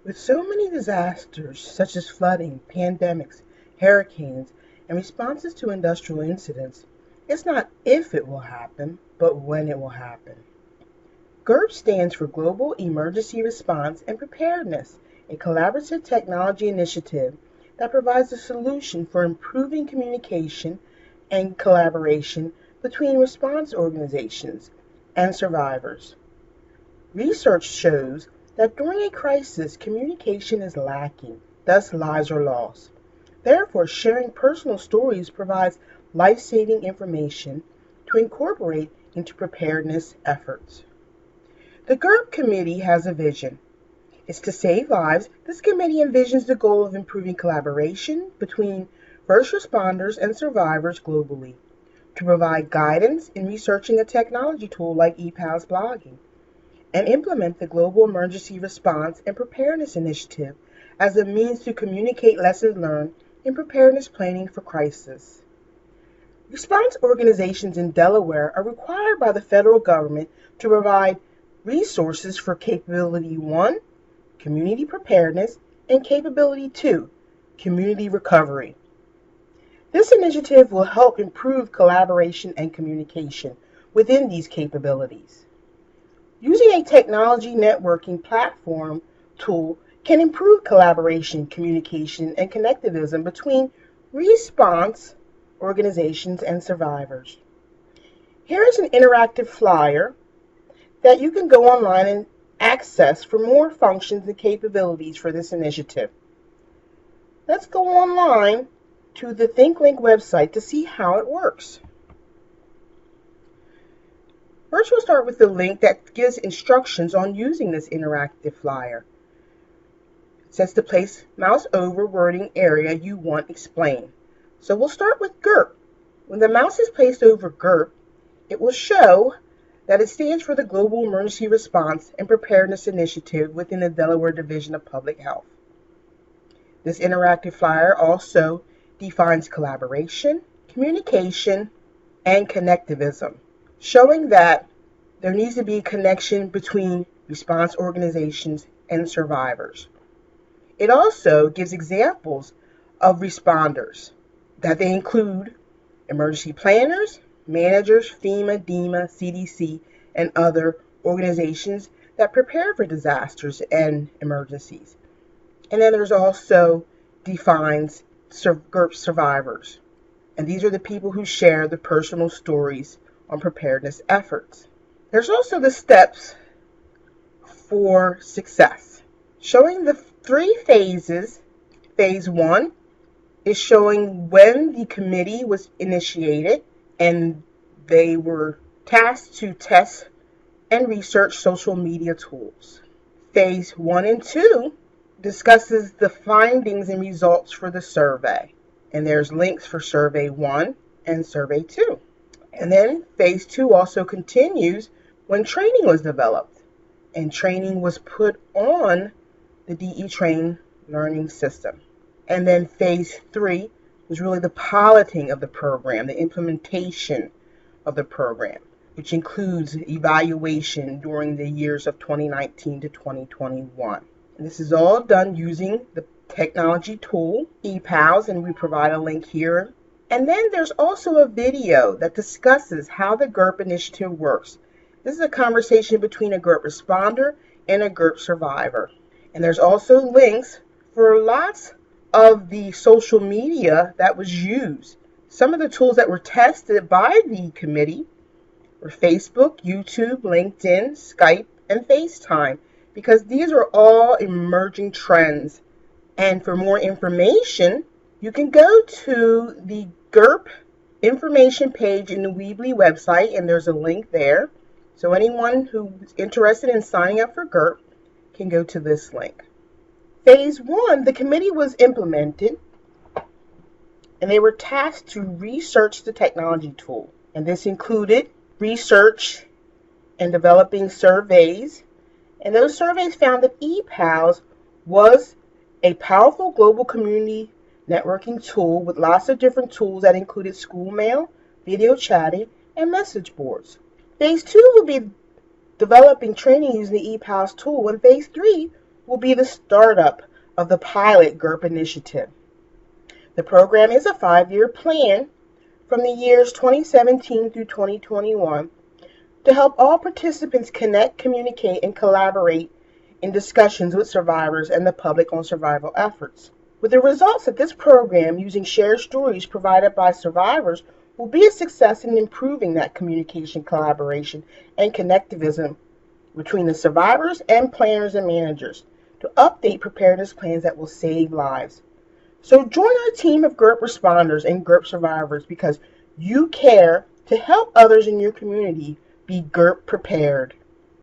With so many disasters such as flooding, pandemics, hurricanes, and responses to industrial incidents, it's not if it will happen, but when it will happen. Gerpb stands for Global Emergency Response and Preparedness, a collaborative technology initiative that provides a solution for improving communication and collaboration between response organizations and survivors. Research shows that during a crisis, communication is lacking, thus lives are lost. Therefore, sharing personal stories provides life-saving information to incorporate into preparedness efforts. The Gerpb Committee has a vision. It's to save lives. This committee envisions the goal of improving collaboration between first responders and survivors globally, to provide guidance in researching a technology tool like ePAL's blogging, and implement the Global Emergency Response and Preparedness Initiative as a means to communicate lessons learned in preparedness planning for crisis. Response organizations in Delaware are required by the federal government to provide resources for Capability 1, Community Preparedness, and Capability 2, Community Recovery. This initiative will help improve collaboration and communication within these capabilities. Using a technology networking platform tool can improve collaboration, communication, and connectivism between response organizations and survivors. Here is an interactive flyer that you can go online and access for more functions and capabilities for this initiative. Let's go online to the ThinkLink website to see how it works. First, we'll start with the link that gives instructions on using this interactive flyer. It says to place mouse over wording area you want explained. So we'll start with Gerpb. When the mouse is placed over Gerpb, it will show that it stands for the Global Emergency Response and Preparedness Initiative within the Delaware Division of Public Health. This interactive flyer also defines collaboration, communication, and connectivism, showing that there needs to be a connection between response organizations and survivors. It also gives examples of responders, that they include emergency planners, managers, FEMA, DEMA, CDC, and other organizations that prepare for disasters and emergencies. And then there's also defines Gerpb survivors. And these are the people who share the personal stories on preparedness efforts. There's also the steps for success, showing the 3 phases. Phase 1 is showing when the committee was initiated, and they were tasked to test and research social media tools. Phase 1 and 2 discusses the findings and results for the survey. And there's links for Survey 1 and Survey 2. And then Phase 2 also continues when training was developed. And training was put on the DE Train learning system. And then Phase 3 was really the piloting of the program, the implementation of the program, which includes evaluation during the years of 2019 to 2021. And this is all done using the technology tool, ePALS, and we provide a link here. And then there's also a video that discusses how the Gerpb initiative works. This is a conversation between a Gerpb responder and a Gerpb survivor. And there's also links for lots of the social media that was used. Some of the tools that were tested by the committee were Facebook, YouTube, LinkedIn, Skype, and FaceTime, because these are all emerging trends. And for more information, you can go to the Gerpb information page in the Weebly website, and there's a link there. So anyone who's interested in signing up for Gerpb can go to this link. Phase 1, the committee was implemented, and they were tasked to research the technology tool. And this included research and developing surveys. And those surveys found that ePALS was a powerful global community networking tool with lots of different tools that included school mail, video chatting, and message boards. Phase 2 will be developing training using the ePALS tool, and Phase 3 will be the startup of the pilot Gerp initiative. The program is a 5-year plan from the years 2017 through 2021 to help all participants connect, communicate, and collaborate in discussions with survivors and the public on survival efforts. With the results of this program using shared stories provided by survivors will be a success in improving that communication, collaboration, and connectivism between the survivors and planners and managers to update preparedness plans that will save lives. So join our team of GERP responders and GERP survivors because you care to help others in your community be GERP prepared.